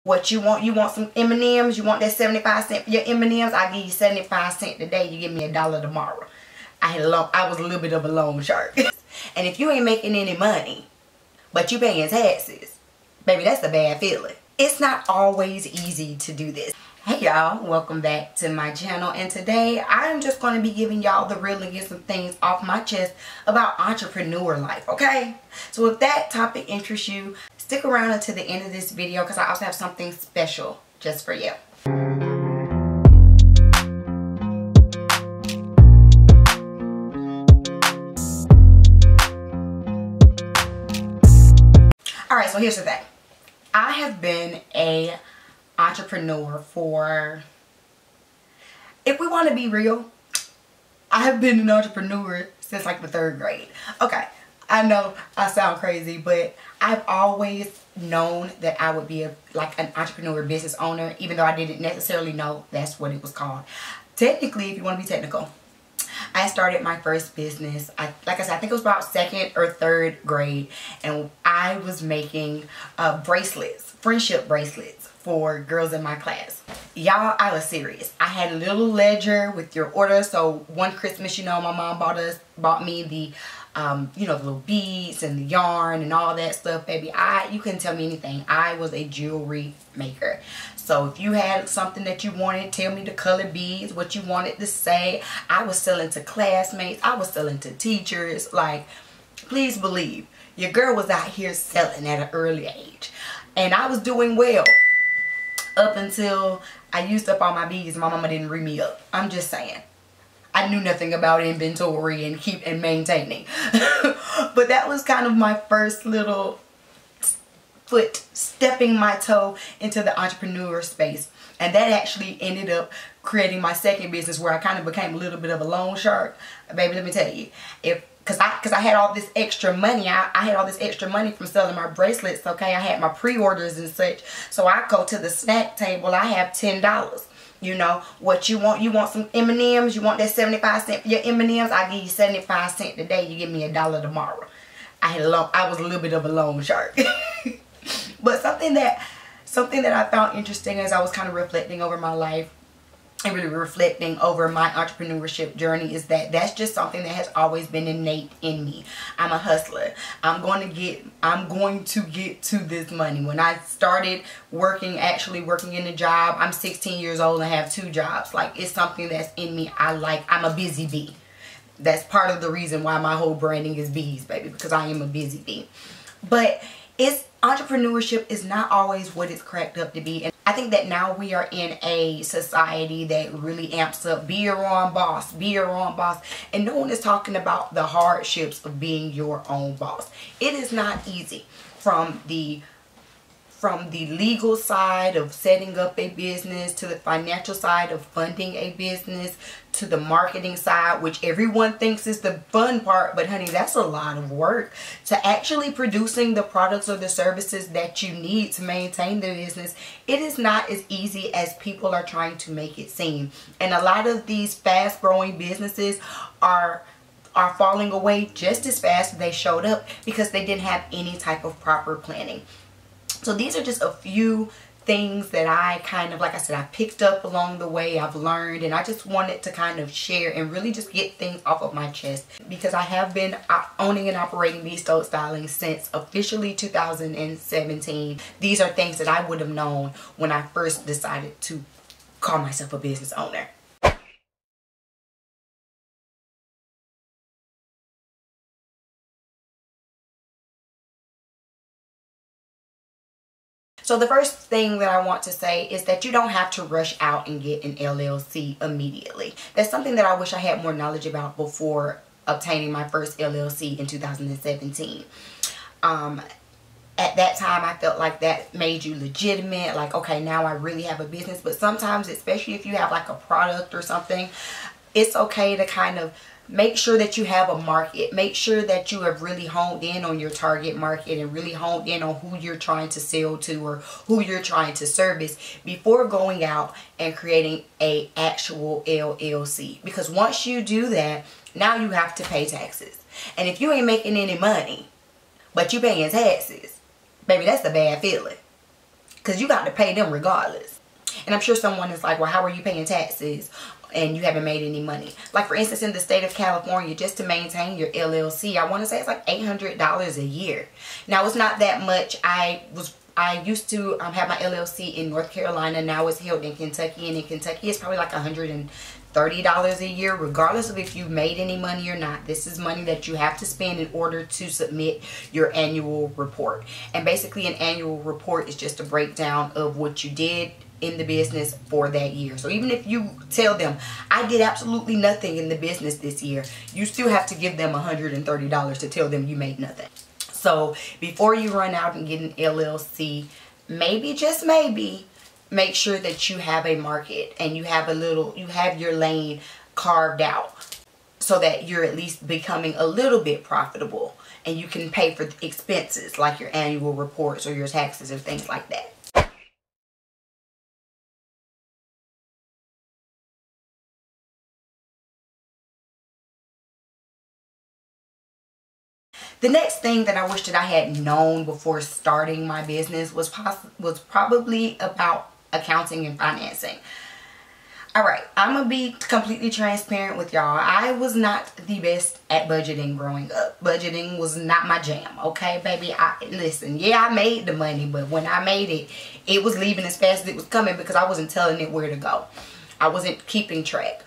What you want some M&Ms? You want that 75 cents for your M&Ms? I give you 75 cents today. You give me $1 tomorrow. I was a little bit of a loan shark. And if you ain't making any money, but you paying taxes, baby, that's a bad feeling. It's not always easy to do this. Hey y'all, welcome back to my channel, and today I'm just going to be giving y'all the real and get some things off my chest about entrepreneur life, okay? So if that topic interests you, stick around until the end of this video because I also have something special just for you. Alright, so here's the thing. I have been a entrepreneur for, if we want to be real, I have been an entrepreneur since like the 3rd grade. Okay, I know I sound crazy, but I've always known that I would be like an entrepreneur business owner, even though I didn't necessarily know that's what it was called. Technically, if you want to be technical, I started my first business, like I said, I think it was about 2nd or 3rd grade, and I was making bracelets, friendship bracelets for girls in my class. Y'all, I was serious. I had a little ledger with your order. So one Christmas, you know, my mom bought me the you know, the little beads and the yarn and all that stuff, baby. You couldn't tell me anything. I was a jewelry maker. So if you had something that you wanted, tell me the color beads, what you wanted to say. I was selling to classmates. I was selling to teachers. Like, please believe, your girl was out here selling at an early age. And I was doing well up until I used up all my beads. My mama didn't ring me up. I'm just saying. I knew nothing about inventory and maintaining. But that was kind of my first little stepping my toe into the entrepreneur space. And that actually ended up creating my second business, where I kind of became a little bit of a loan shark. Baby, let me tell you, because I had all this extra money. I had all this extra money from selling my bracelets, okay? I had my pre-orders and such. So I go to the snack table, I have $10. You know, what you want some M&Ms? You want that 75 cents for your M&Ms? I give you 75 cents today. You give me $1 tomorrow. I was a little bit of a loan shark. But something that I found interesting as I was kind of reflecting over my life and really reflecting over my entrepreneurship journey is that that's just something that has always been innate in me. I'm a hustler. I'm going to get to this money. When I started actually working in a job, I'm 16 years old and have 2 jobs. Like, it's something that's in me. I'm a busy bee. That's part of the reason why my whole branding is bees, baby, because I am a busy bee. But entrepreneurship is not always what it's cracked up to be. And I think that now we are in a society that really amps up, be your own boss, be your own boss. And no one is talking about the hardships of being your own boss. It is not easy, from the legal side of setting up a business, to the financial side of funding a business, to the marketing side, which everyone thinks is the fun part, but honey, that's a lot of work, to actually producing the products or the services that you need to maintain the business. It is not as easy as people are trying to make it seem. And a lot of these fast growing businesses are falling away just as fast as they showed up because they didn't have any type of proper planning. So these are just a few things that I kind of, like I said, I picked up along the way, I've learned, and I just wanted to kind of share and really just get things off of my chest, because I have been owning and operating BEEuty Styling since officially 2017. These are things that I would have known when I first decided to call myself a business owner. So the first thing that I want to say is that you don't have to rush out and get an LLC immediately. That's something that I wish I had more knowledge about before obtaining my first LLC in 2017. At that time, I felt like that made you legitimate. Like, okay, now I really have a business. But sometimes, especially if you have like a product or something, it's okay to kind of make sure that you have a market. Make sure that you have really honed in on your target market and really honed in on who you're trying to sell to or who you're trying to service before going out and creating a actual LLC. Because once you do that, now you have to pay taxes. And if you ain't making any money, but you paying taxes, baby, that's a bad feeling. because you got to pay them regardless. And I'm sure someone is like, well, how are you paying taxes and you haven't made any money? Like, for instance, in the state of California, just to maintain your LLC, I want to say it's like $800 a year. Now, it's not that much. I used to have my LLC in North Carolina. Now it's held in Kentucky, and in Kentucky it's probably like $130 a year, regardless of if you made any money or not. This is money that you have to spend in order to submit your annual report. And basically an annual report is just a breakdown of what you did in the business for that year. So even if you tell them, I did absolutely nothing in the business this year, you still have to give them $130 to tell them you made nothing. So before you run out and get an LLC, maybe, just maybe, make sure that you have a market and you have your lane carved out so that you're at least becoming a little bit profitable and you can pay for expenses like your annual reports or your taxes or things like that. The next thing that I wish that I had known before starting my business was probably about accounting and financing. Alright, I'm going to be completely transparent with y'all. I was not the best at budgeting growing up. Budgeting was not my jam, okay, baby? Listen, yeah, I made the money, but when I made it, it was leaving as fast as it was coming because I wasn't telling it where to go. I wasn't keeping track.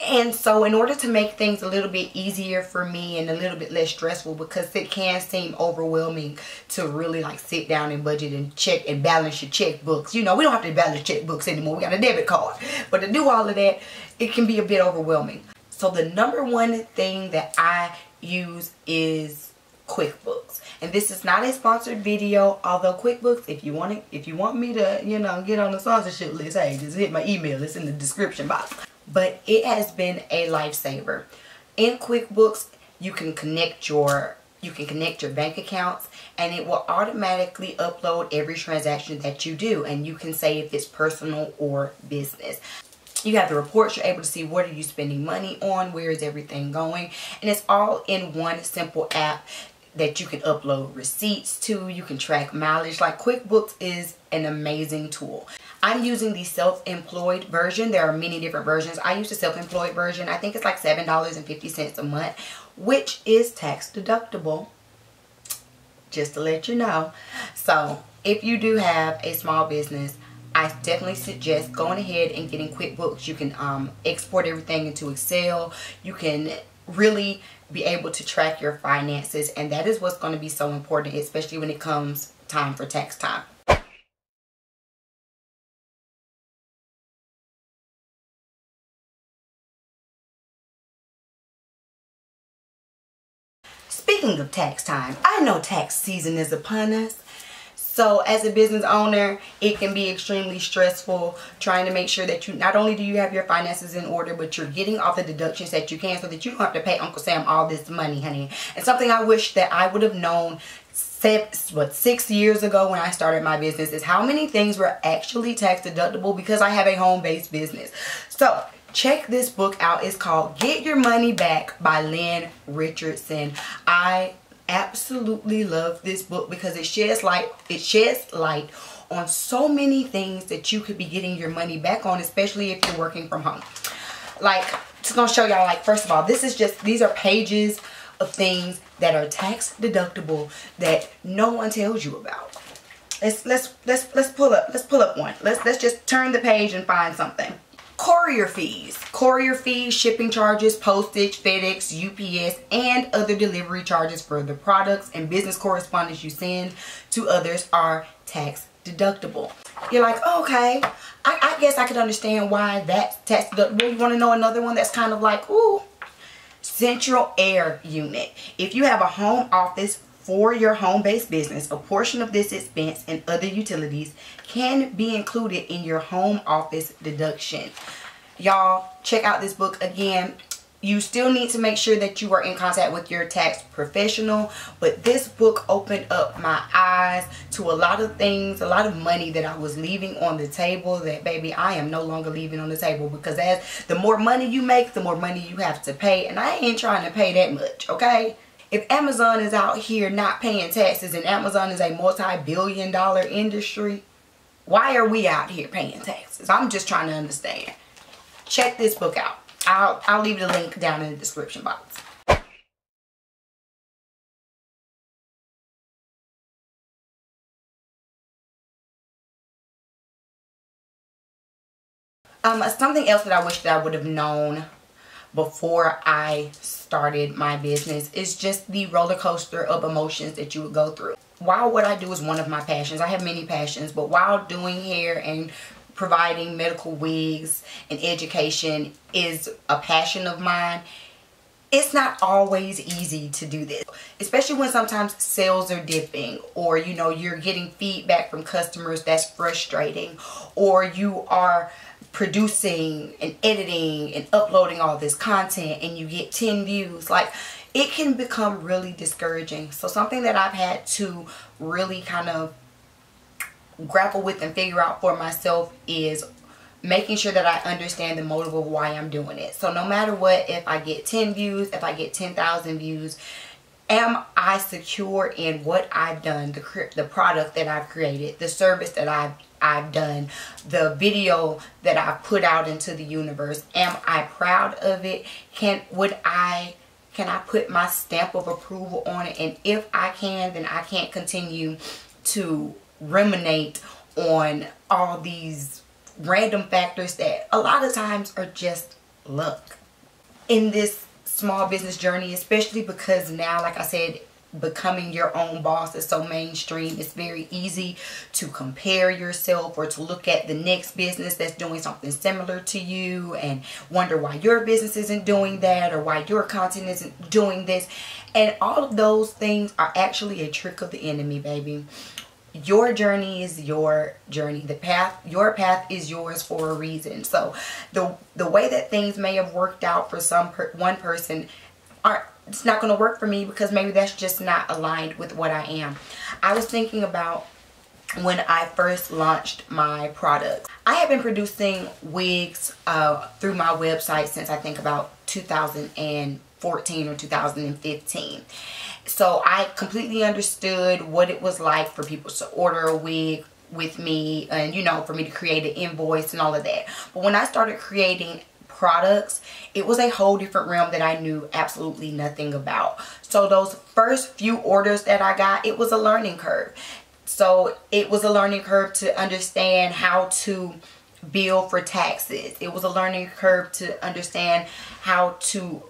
And so in order to make things a little bit easier for me and a little bit less stressful, because it can seem overwhelming to really like sit down and budget and check and balance your checkbooks. You know, we don't have to balance checkbooks anymore. We got a debit card. But to do all of that, it can be a bit overwhelming. So the number one thing that I use is QuickBooks. And this is not a sponsored video, although QuickBooks, if you want me to, you know, get on the sponsorship list, hey, just hit my email. It's in the description box. But it has been a lifesaver. In QuickBooks, you can connect your bank accounts, and it will automatically upload every transaction that you do, and you can say if it's personal or business. You have the reports. You're able to see what are you spending money on, where is everything going, and it's all in one simple app that you can upload receipts to. You can track mileage. Like, QuickBooks is an amazing tool. I'm using the self-employed version. There are many different versions. I use the self-employed version. I think it's like $7.50 a month, which is tax deductible, just to let you know. So if you do have a small business, I definitely suggest going ahead and getting QuickBooks. You can export everything into Excel. You can really be able to track your finances, and that is what's going to be so important, especially when it comes time for tax time. Speaking of tax time, I know tax season is upon us. So as a business owner, it can be extremely stressful trying to make sure that you, not only do you have your finances in order, but you're getting all the deductions that you can so that you don't have to pay Uncle Sam all this money, honey. And something I wish that I would have known 6 years ago when I started my business is how many things were actually tax deductible because I have a home-based business. So check this book out. It's called Get Your Money Back by Lynn Richardson. I absolutely love this book because it sheds light on so many things that you could be getting your money back on, especially if you're working from home. Like, just gonna show y'all, like, first of all, these are pages of things that are tax deductible that no one tells you about. Let's pull up one. Let's just turn the page and find something. Courier fees, shipping charges, postage, FedEx, UPS, and other delivery charges for the products and business correspondence you send to others are tax deductible. You're like, oh, okay, I guess I could understand why that's tax deductible. You want to know another one that's kind of like, ooh, central air unit. If you have a home office for your home-based business, a portion of this expense and other utilities can be included in your home office deduction. Y'all, check out this book. Again, you still need to make sure that you are in contact with your tax professional, but this book opened up my eyes to a lot of things, a lot of money that I was leaving on the table that, baby, I am no longer leaving on the table, because as the more money you make, the more money you have to pay, and I ain't trying to pay that much, okay? If Amazon is out here not paying taxes, and Amazon is a multi-billion-dollar industry, Why are we out here paying taxes? I'm just trying to understand. Check this book out. I'll leave the link down in the description box. Something else that I wish that I would have known before I started my business is just the roller coaster of emotions that you would go through. While what I do is one of my passions, I have many passions, but while doing hair and providing medical wigs and education is a passion of mine, it's not always easy to do this, especially when sometimes sales are dipping, or you know, you're getting feedback from customers that's frustrating, or you are producing and editing and uploading all this content and you get 10 views. Like, it can become really discouraging. So something that I've had to really kind of grapple with and figure out for myself is making sure that I understand the motive of why I'm doing it. So no matter what, if I get 10 views, if I get 10,000 views, am I secure in what I've done, the product that I've created, the service that I've done, the video that I've put out into the universe? Am I proud of it? Can I put my stamp of approval on it? And if I can, then I can't continue to ruminate on all these random factors that a lot of times are just luck. In this small business journey, especially because now, like I said, becoming your own boss is so mainstream, it's very easy to compare yourself or to look at the next business that's doing something similar to you and wonder why your business isn't doing that, or why your content isn't doing this. And all of those things are actually a trick of the enemy, baby. Your journey is your journey. Your path is yours for a reason. So the way that things may have worked out for one person, it's not going to work for me, because maybe that's just not aligned with what I am. I was thinking about when I first launched my product. I have been producing wigs through my website since I think about 2014 or 2015. So I completely understood what it was like for people to order a wig with me, and you know, for me to create an invoice and all of that. But when I started creating products, it was a whole different realm that I knew absolutely nothing about. So those first few orders that I got, it was a learning curve. So it was a learning curve to understand how to bill for taxes. It was a learning curve to understand how to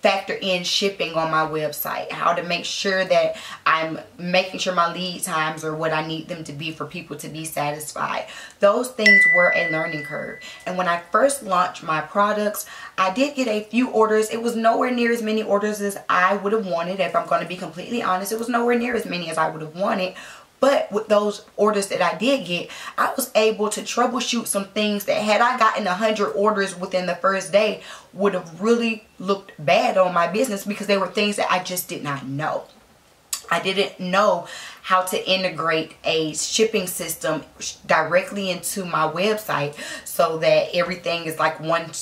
factor in shipping on my website, how to make sure that I'm making sure my lead times are what I need them to be for people to be satisfied. Those things were a learning curve. And when I first launched my products, I did get a few orders. It was nowhere near as many orders as I would have wanted. If I'm going to be completely honest, it was nowhere near as many as I would have wanted. But with those orders that I did get, I was able to troubleshoot some things that, had I gotten 100 orders within the first day, would have really looked bad on my business, because they were things that I just did not know. I didn't know how to integrate a shipping system directly into my website so that everything is like one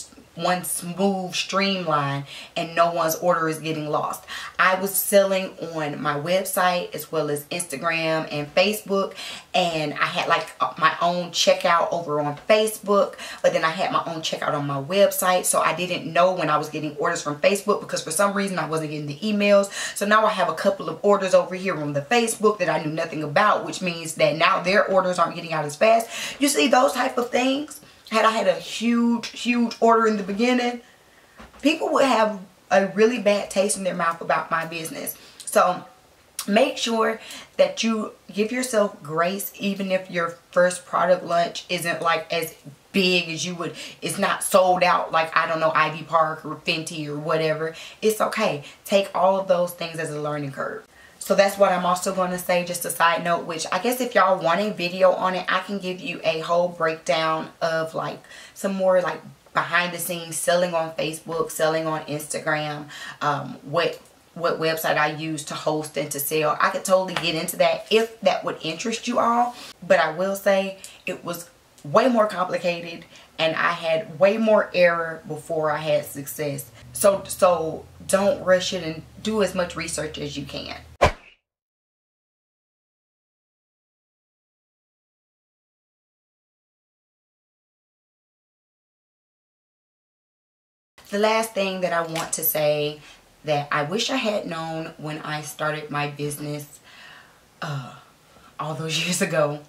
smooth streamline and no one's order is getting lost. I was selling on my website as well as Instagram and Facebook, and I had like my own checkout over on Facebook, but then I had my own checkout on my website. So I didn't know when I was getting orders from Facebook, because for some reason I wasn't getting the emails. So now I have a couple of orders over here on the Facebook that I knew nothing about, which means that now their orders aren't getting out as fast. You see, those type of things. Had I had a huge order in the beginning, people would have a really bad taste in their mouth about my business. So make sure that you give yourself grace, even if your first product launch isn't like as big as you would. It's not sold out like, I don't know, Ivy Park or Fenty or whatever. It's okay. Take all of those things as a learning curve. So that's what I'm also going to say, just a side note, which I guess if y'all want a video on it, I can give you a whole breakdown of like some more like behind the scenes selling on Facebook, selling on Instagram, what website I use to host and to sell. I could totally get into that if that would interest you all. But I will say it was way more complicated, and I had way more error before I had success. So don't rush it, and do as much research as you can. the last thing that I want to say that I wish I had known when I started my business all those years ago.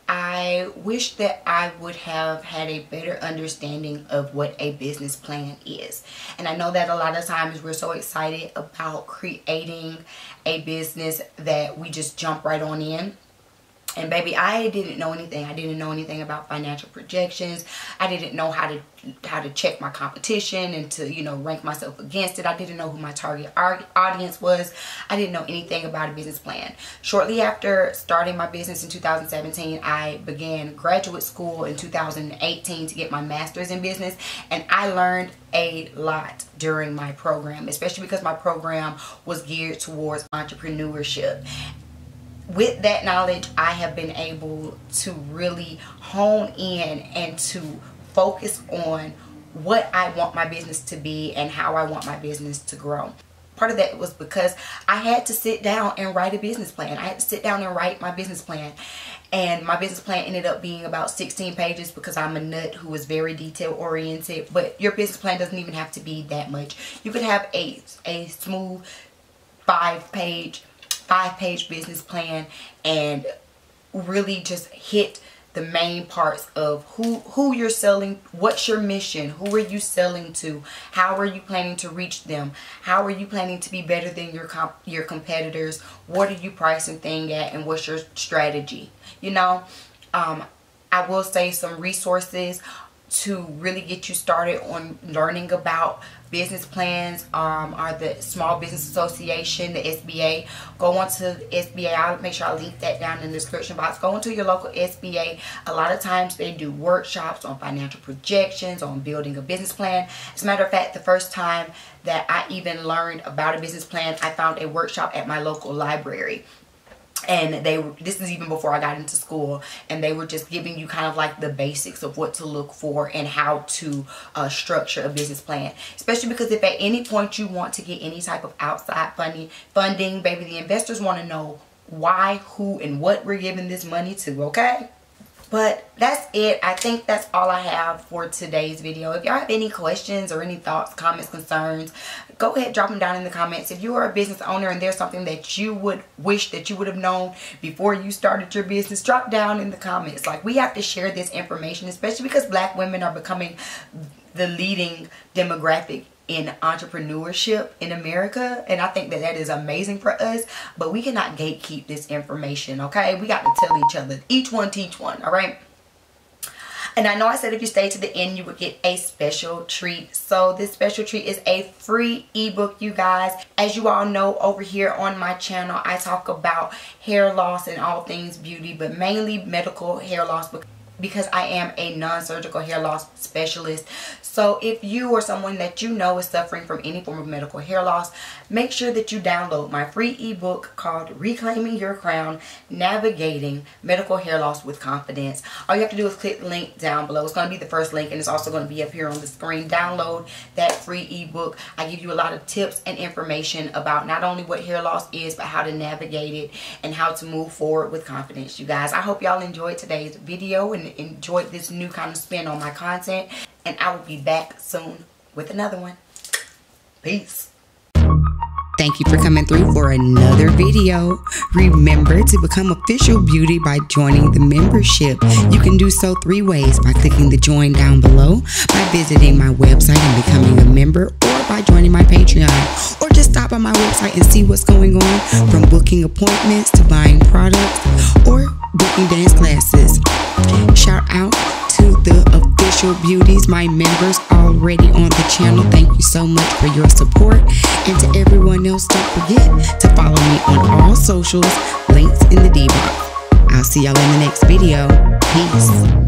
I wish that I would have had a better understanding of what a business plan is. And I know that a lot of times we're so excited about creating a business that we just jump right on in. And baby, I didn't know anything. I didn't know anything about financial projections. I didn't know how to check my competition and to, you know, rank myself against it. I didn't know who my target audience was. I didn't know anything about a business plan. Shortly after starting my business in 2017, I began graduate school in 2018 to get my master's in business. And I learned a lot during my program, especially because my program was geared towards entrepreneurship. With that knowledge, I have been able to really hone in and to focus on what I want my business to be and how I want my business to grow. Part of that was because I had to sit down and write a business plan. I had to sit down and write my business plan. And my business plan ended up being about 16 pages because I'm a nut who is very detail oriented. But your business plan doesn't even have to be that much. You could have a smooth five-page business plan and really just hit the main parts of who you're selling, what's your mission, who are you selling to, how are you planning to reach them, how are you planning to be better than your competitors, what are you pricing thing at, and what's your strategy. You know, I will say some resources to really get you started on learning about business plans are the Small Business Association, the SBA. Go on to the SBA. I'll make sure I link that down in the description box. Go into your local SBA. A lot of times they do workshops on financial projections, on building a business plan. As a matter of fact, the first time that I even learned about a business plan, I found a workshop at my local library. And this is even before I got into school, and they were just giving you kind of like the basics of what to look for and how to structure a business plan. Especially because if at any point you want to get any type of outside funding, baby, the investors want to know why, who, and what we're giving this money to, okay? But that's it. I think that's all I have for today's video. If y'all have any questions or any thoughts, comments, concerns, go ahead, drop them down in the comments. If you are a business owner and there's something that you would wish that you would have known before you started your business, drop down in the comments. Like, we have to share this information, especially because Black women are becoming the leading demographic in entrepreneurship in America, and I think that that is amazing for us. But we cannot gatekeep this information, okay? We got to tell each other, each one teach one, all right? And I know I said if you stay to the end, you would get a special treat. So this special treat is a free ebook, you guys. As you all know, over here on my channel, I talk about hair loss and all things beauty, but mainly medical hair loss, because I am a non-surgical hair loss specialist. So if you or someone that you know is suffering from any form of medical hair loss, make sure that you download my free ebook called Reclaiming Your Crown, Navigating Medical Hair Loss with Confidence. All you have to do is click the link down below. It's going to be the first link, and it's also going to be up here on the screen. Download that free ebook. I give you a lot of tips and information about not only what hair loss is, but how to navigate it and how to move forward with confidence, you guys. I hope y'all enjoyed today's video and enjoyed this new kind of spin on my content, and I will be back soon with another one. Peace. Thank you for coming through for another video. Remember to become official beauty by joining the membership. You can do so 3 ways: by clicking the join down below, by visiting my website and becoming a member, or by joining my Patreon, or just stop by my website and see what's going on, from booking appointments to buying products or booking dance classes. Shout out to the official beauties, my members already on the channel. Thank you so much for your support. And to everyone else, don't forget to follow me on all socials, links in the D box. I'll see y'all in the next video. Peace.